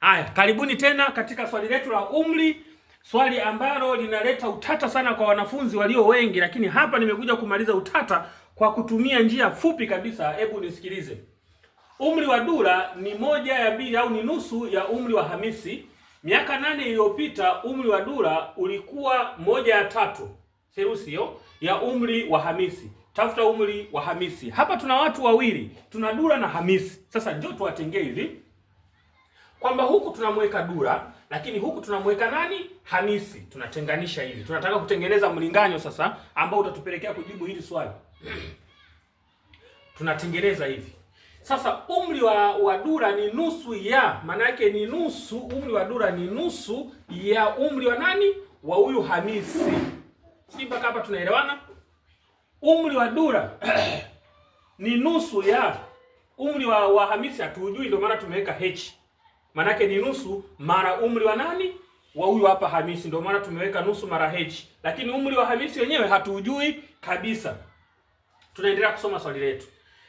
Haya, karibuni tena katika swali letu la umri, swali ambalo linaleta utata sana kwa wanafunzi walio wengi, lakini hapa nimekuja kumaliza utata kwa kutumia njia fupi kabisa. Hebu nisikilize. Umri wa Dula ni 1/2 au ni nusu ya umri wa Hamisi. Miaka 8 iliyopita umri wa Dula ulikuwa 1/3 serusi ya umri wa Hamisi. Tafuta umri wa Hamisi. Hapa tuna watu wawili, tuna Dula na Hamisi. Sasa njoo tuwatengee hivi kwamba huku tunamweka Dula, lakini huku tunamweka nani? Hamisi. Tunatenganisha hivi. Tunataka kutengeneza mlinganyo sasa ambao utatupelekea kujibu hili swali. Tunatengeneza hivi. Sasa umri wa Dula ni nusu ya, maana yake ni nusu, umri wa Dula ni nusu ya umri wa nani? Wa huyu Hamisi. Si mpaka hapa tunaelewana? Umri wa Dula ni nusu ya umri wa Hamisi, hatujui, ndio maana tumeweka h. Maana yake ni nusu mara umri wa nani? Wa huyu hapa Hamisi, ndio maana tumeweka nusu mara h. Lakini umri wa Hamisi wenyewe hatujui kabisa. Tunaendelea kusoma swali letu.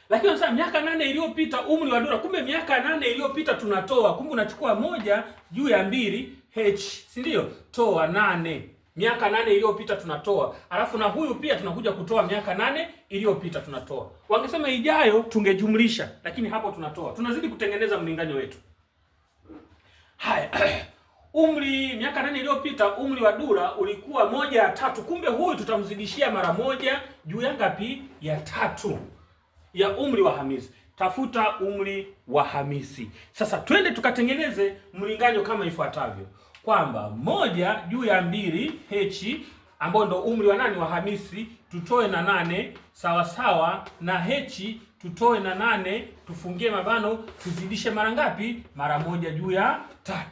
Lakini sasa miaka 8 iliyopita umri wa Dula, kumbe miaka 8 iliyopita tunatoa, kumbe unachukua 1/2 h, si ndio? Toa 8. Miaka 8 iliyopita tunatoa. Alafu na huyu pia tunakuja kutoa miaka 8 iliyopita tunatoa. Wangesema ijayo tungejumlisha, lakini hapo tunatoa. Tunazidi kutengeneza mlinganyo wetu. Haya. Umri miaka 8 iliyopita umri wa Dula ulikuwa 1/3. Kumbe huyu tutamzidishia mara 1 juu ya ngapi? Ya 3 ya umri wa Hamisi. Tafuta umri wa Hamisi. Sasa twende tukatengeneze mlinganyo kama ifuatavyo, kwamba 1/2 h ambao ndo umri wa nani? Wa Hamisi, tutoe na 8 sawa sawa na h tutoe na 8, tufungie mabano, tuzidishe mara ngapi? Mara 1/3.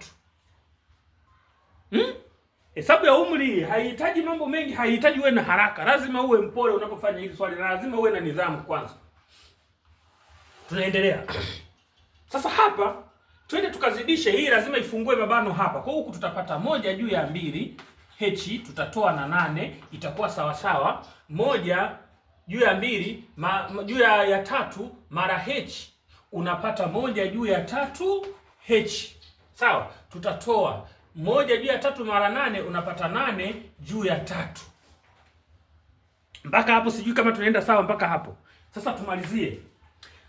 Hesabu ya umri haihitaji mambo mengi, haihitaji uwe na haraka. Lazima uwe mpole unapofanya hili swali, na lazima uwe na nidhamu kwanza. Tunaendelea. Sasa hapa twende tukazidishe, hii lazima ifungue mabano hapa. Kwa huku tutapata 1/2 h, tutatoa na 8, itakuwa sawa sawa 1/2 juu ya 3 mara h, unapata 1/3 h. Sawa? Tutatoa 1/3 mara 8, unapata 8/3. Mpaka hapo sijui kama tunaenda sawa mpaka hapo. Sasa tumalizie.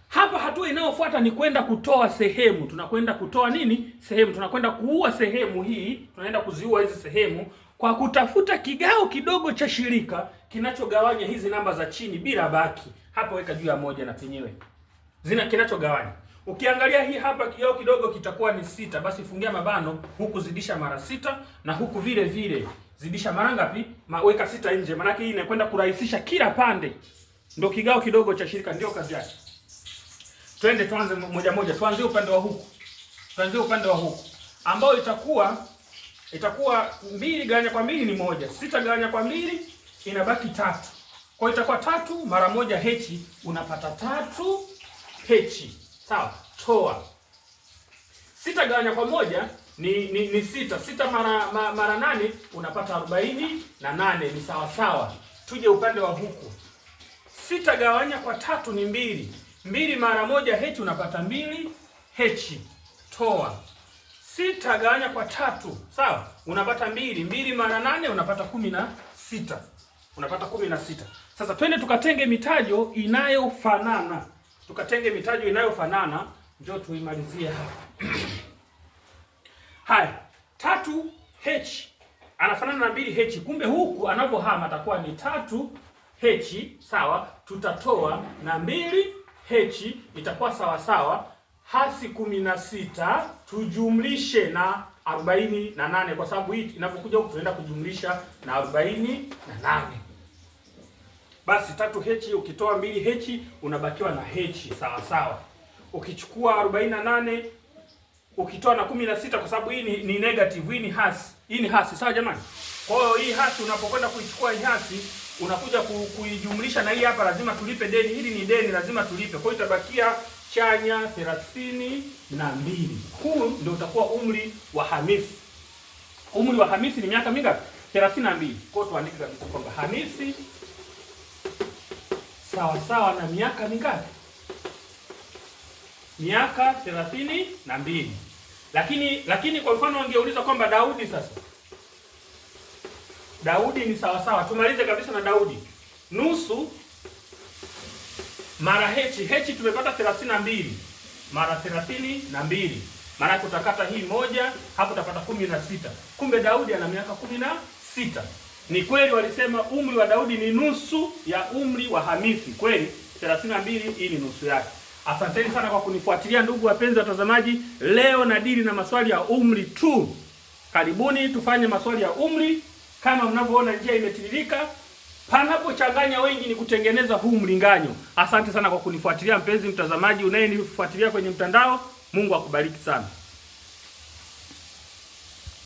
Hapa hatua inayofuata ni kwenda kutoa sehemu. Tunakwenda kutoa nini? Sehemu. Tunakwenda kuua sehemu hii. Tunaenda kuziua hizi sehemu kwa kutafuta kigao kidogo cha shirika kinachogawanya hizi namba za chini bila baki. Hapa weka juu ya 1 na penyewe zina kinachogawanya. Ukiangalia hii hapa kigao kidogo kitakuwa ni 6. Basi fungia mabano, huku zidisha mara 6 na huku vile vile zidisha mara ngapi? Weka 6 nje. Maana hii inakwenda kurahisisha kila pande. Ndio kigao kidogo cha shirika, ndio kazi yake. Twende tuanze moja moja. Tuanzie upande wa huku. Tuanzie upande wa huku ambao itakuwa 2 gawanya kwa 2 ni 1. 6 gawanya kwa 2 inabaki 3. Kwa hiyo itakuwa 3 mara 1 h, unapata 3 h. Sawa? Toa. 6 gawanya kwa 1 ni 6. 6 mara 8 unapata 48, ni sawa sawa. Tuje upande wa huku. 6 gawanya kwa 3 ni 2. 2 mara 1 h, unapata 2 h. Toa. 6 gawanya kwa 3, sawa? Unapata 2. 2 mara 8 unapata 16. Unapata 16. Sasa twende tukatenge mitajo inayofanana. Tukatenge mitajo inayofanana, njoo tuimalizie hapa. Haya, 3 h anafanana na 2 h. Kumbe huku anavyohama atakuwa ni 3 h, sawa? Tutatoa na 2 h, itakuwa sawa sawa hasi 16 tujumlishe na 48, kwa sababu hii inapokuja huku tunaenda kujumlisha na 48. Basi 3h ukitoa 2h unabakiwa na h, sawa sawa. Ukichukua 48 ukitoa na 16, kwa sababu hii ni negative, hii ni hasi. Hii ni hasi, sawa jamani? Kwa hiyo hii hasi unapokwenda kuichukua hii hasi unakuja kuijumlisha na hii hapa, lazima tulipe deni. Hili ni deni, lazima tulipe. Kwa hiyo itabakia chanya 32. Huu ndio utakuwa umri wa Hamisi. Umri wa Hamisi ni miaka mingapi? 32. Kwa hiyo tuandike kabisa kwamba Hamisi sawa sawa na miaka mingapi? Miaka 32. Lakini kwa mfano wangeuliza kwamba Daudi sasa. Daudi ni sawa sawa. Tumalize kabisa na Daudi. Nusu mara h tumepata 32 mara 32. Maana utakata hii moja, hapo utapata 16. Kumbe Daudi ana miaka 16. Ni kweli walisema umri wa Daudi ni nusu ya umri wa Hamisi. Kweli 32 hii ni nusu yake. Asanteni sana kwa kunifuatilia ndugu wapenzi watazamaji. Leo nadili na maswali ya umri tu. Karibuni tufanye maswali ya umri. Kama mnavyoona njia imetiririka. Panapochanganya wengi ni kutengeneza huu mlinganyo. Asante sana kwa kunifuatilia mpenzi mtazamaji unayenifuatilia kwenye mtandao. Mungu akubariki sana.